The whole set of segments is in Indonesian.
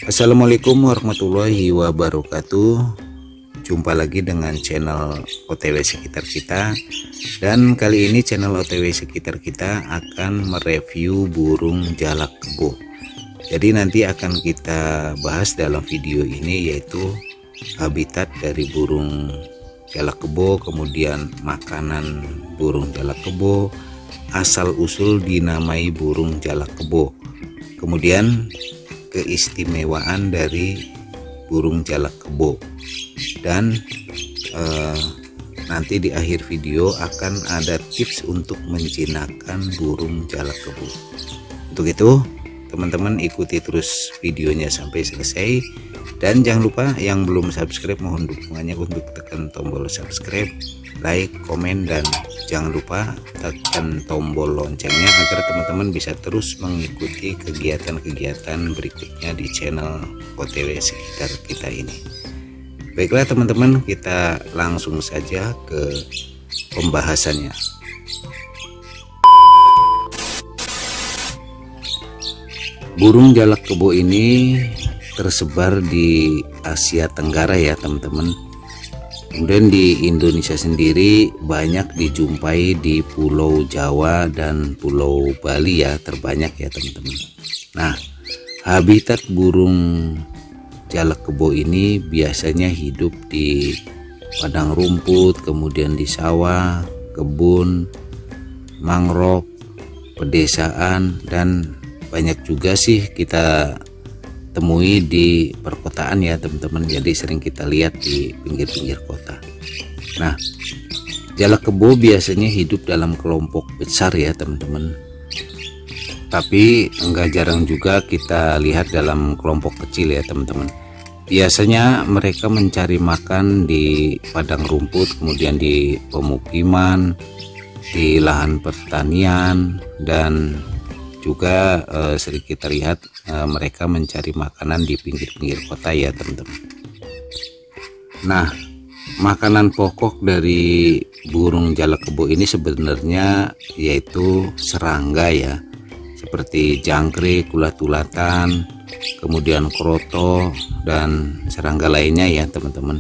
Assalamualaikum warahmatullahi wabarakatuh. Jumpa lagi dengan channel OTW Sekitar Kita. Dan kali ini channel OTW Sekitar Kita akan mereview burung jalak kebo. Jadi nanti akan kita bahas dalam video ini, yaitu habitat dari burung jalak kebo, kemudian makanan burung jalak kebo, asal usul dinamai burung jalak kebo, kemudian keistimewaan dari burung jalak kebo, dan nanti di akhir video akan ada tips untuk menjinakkan burung jalak kebo. Untuk itu teman-teman ikuti terus videonya sampai selesai, dan jangan lupa yang belum subscribe mohon dukungannya untuk tekan tombol subscribe, like, komen, dan jangan lupa tekan tombol loncengnya agar teman-teman bisa terus mengikuti kegiatan-kegiatan berikutnya di channel OTW Sekitar Kita ini. Baiklah teman-teman, kita langsung saja ke pembahasannya. Burung jalak kebo ini tersebar di Asia Tenggara ya teman-teman. Kemudian di Indonesia sendiri banyak dijumpai di Pulau Jawa dan Pulau Bali ya, terbanyak ya teman-teman. Nah, habitat burung jalak kebo ini biasanya hidup di padang rumput, kemudian di sawah, kebun, mangrove, pedesaan, dan banyak juga sih kita temui di perkotaan ya teman-teman. Jadi sering kita lihat di pinggir-pinggir kota. Nah, jalak kebo biasanya hidup dalam kelompok besar ya teman-teman, tapi enggak jarang juga kita lihat dalam kelompok kecil ya teman-teman. Biasanya mereka mencari makan di padang rumput, kemudian di pemukiman, di lahan pertanian, dan juga sering kita lihat mereka mencari makanan di pinggir-pinggir kota ya teman-teman. Nah, makanan pokok dari burung jalak kebo ini sebenarnya yaitu serangga ya, seperti jangkrik, ulat-ulatan, kemudian kroto, dan serangga lainnya ya teman-teman.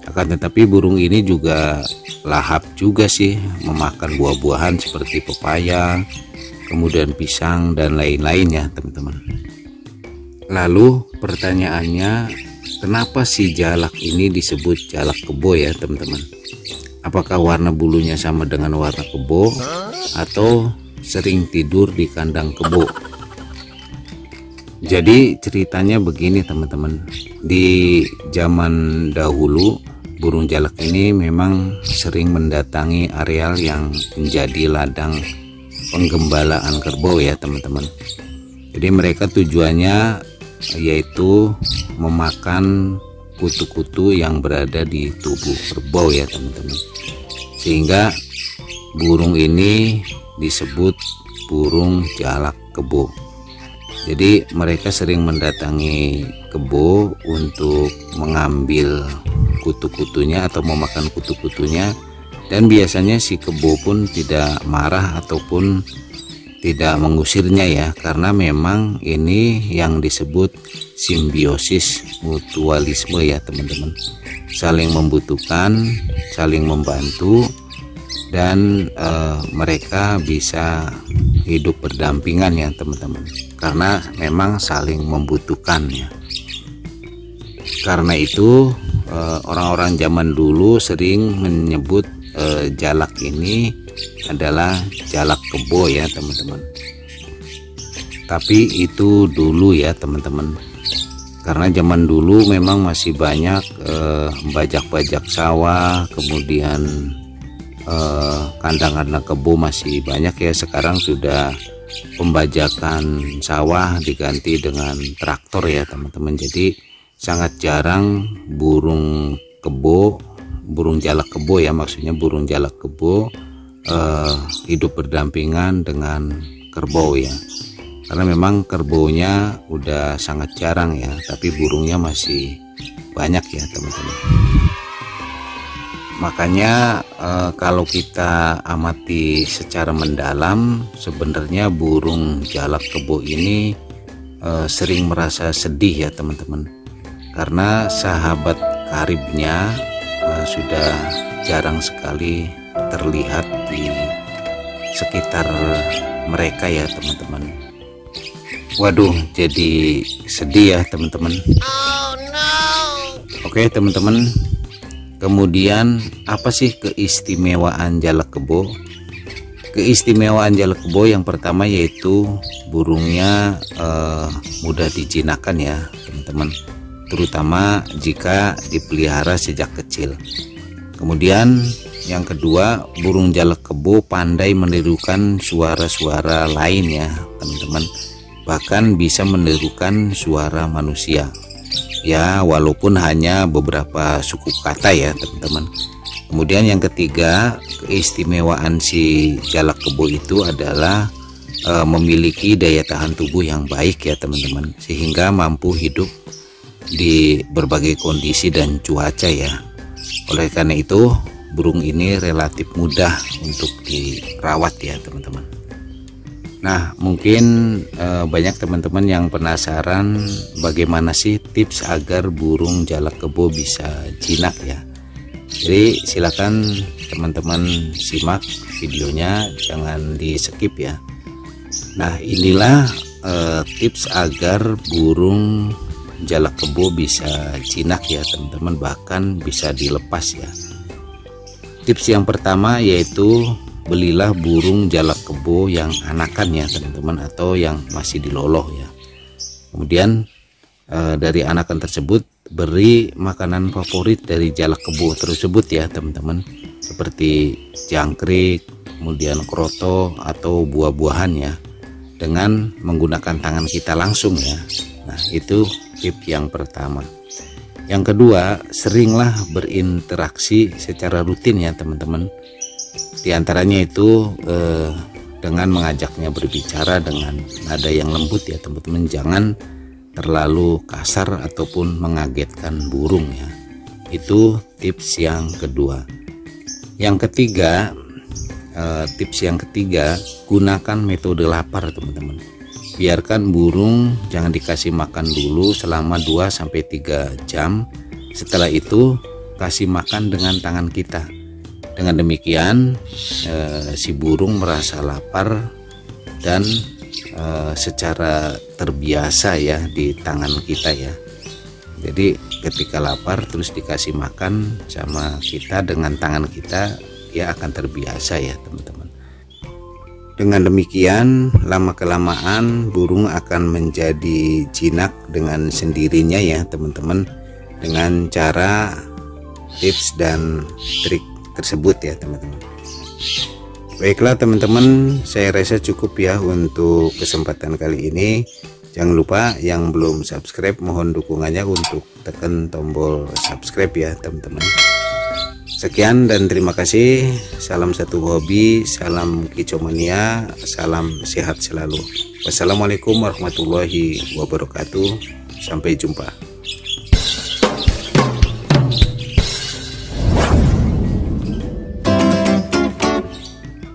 Akan tetapi burung ini juga lahap juga sih memakan buah-buahan seperti pepaya, kemudian pisang, dan lain-lainnya teman-teman. Lalu pertanyaannya, kenapa si jalak ini disebut jalak kebo ya teman-teman? Apakah warna bulunya sama dengan warna kebo, atau sering tidur di kandang kebo? Jadi ceritanya begini teman-teman. Di zaman dahulu burung jalak ini memang sering mendatangi areal yang menjadi ladang penggembalaan kerbau ya teman-teman. Jadi mereka tujuannya yaitu memakan kutu-kutu yang berada di tubuh kerbau ya teman-teman, sehingga burung ini disebut burung jalak kebo. Jadi mereka sering mendatangi kebo untuk mengambil kutu-kutunya atau memakan kutu-kutunya. Dan biasanya si kebo pun tidak marah ataupun tidak mengusirnya ya, karena memang ini yang disebut simbiosis mutualisme ya teman-teman. Saling membutuhkan, saling membantu, dan mereka bisa hidup berdampingan ya teman-teman, karena memang saling membutuhkan ya. Karena itu orang-orang zaman dulu sering menyebut jalak ini adalah jalak kebo ya teman-teman. Tapi itu dulu ya teman-teman, karena zaman dulu memang masih banyak bajak-bajak sawah, kemudian kandang-kandang kebo masih banyak ya. Sekarang sudah pembajakan sawah diganti dengan traktor ya teman-teman. Jadi sangat jarang burung kebo, burung jalak kebo ya, maksudnya burung jalak kebo hidup berdampingan dengan kerbau ya, karena memang kerbaunya udah sangat jarang ya, tapi burungnya masih banyak ya teman-teman. Makanya kalau kita amati secara mendalam, sebenarnya burung jalak kebo ini sering merasa sedih ya teman-teman, karena sahabat karibnya sudah jarang sekali terlihat di sekitar mereka ya teman-teman. Waduh, jadi sedih ya teman-teman. Oke teman-teman, kemudian apa sih keistimewaan jalak kebo? Keistimewaan jalak kebo yang pertama yaitu burungnya mudah dijinakkan ya teman-teman, terutama jika dipelihara sejak kecil. Kemudian yang kedua, burung jalak kebo pandai menirukan suara-suara lain ya teman-teman, bahkan bisa menirukan suara manusia ya, walaupun hanya beberapa suku kata ya teman-teman. Kemudian yang ketiga, keistimewaan si jalak kebo itu adalah memiliki daya tahan tubuh yang baik ya teman-teman, sehingga mampu hidup di berbagai kondisi dan cuaca ya. Oleh karena itu burung ini relatif mudah untuk dirawat ya teman-teman. Nah, mungkin banyak teman-teman yang penasaran bagaimana sih tips agar burung jalak kebo bisa jinak ya. Jadi silakan teman-teman simak videonya, jangan di skip ya. Nah, inilah tips agar burung jalak kebo bisa jinak ya teman-teman, bahkan bisa dilepas ya. Tips yang pertama yaitu belilah burung jalak kebo yang anakan ya teman-teman, atau yang masih diloloh ya. Kemudian dari anakan tersebut beri makanan favorit dari jalak kebo tersebut ya teman-teman, seperti jangkrik, kemudian kroto atau buah-buahan ya, dengan menggunakan tangan kita langsung ya. Nah, itu tips yang pertama. Yang kedua, seringlah berinteraksi secara rutin ya teman-teman. Di antaranya itu dengan mengajaknya berbicara dengan nada yang lembut ya teman-teman. Jangan terlalu kasar ataupun mengagetkan burung ya. Itu tips yang kedua. Yang ketiga, gunakan metode lapar teman-teman. Biarkan burung jangan dikasih makan dulu selama 2-3 jam. Setelah itu kasih makan dengan tangan kita. Dengan demikian si burung merasa lapar dan secara terbiasa ya di tangan kita ya. Jadi ketika lapar terus dikasih makan sama kita dengan tangan kita, dia akan terbiasa ya teman-teman. Dengan demikian lama-kelamaan burung akan menjadi jinak dengan sendirinya ya teman-teman, dengan cara tips dan trik tersebut ya teman-teman. Baiklah teman-teman, saya rasa cukup ya untuk kesempatan kali ini. Jangan lupa yang belum subscribe, mohon dukungannya untuk tekan tombol subscribe ya teman-teman. Sekian dan terima kasih. Salam satu hobi, salam kicomania, salam sehat selalu. Wassalamualaikum warahmatullahi wabarakatuh. Sampai jumpa.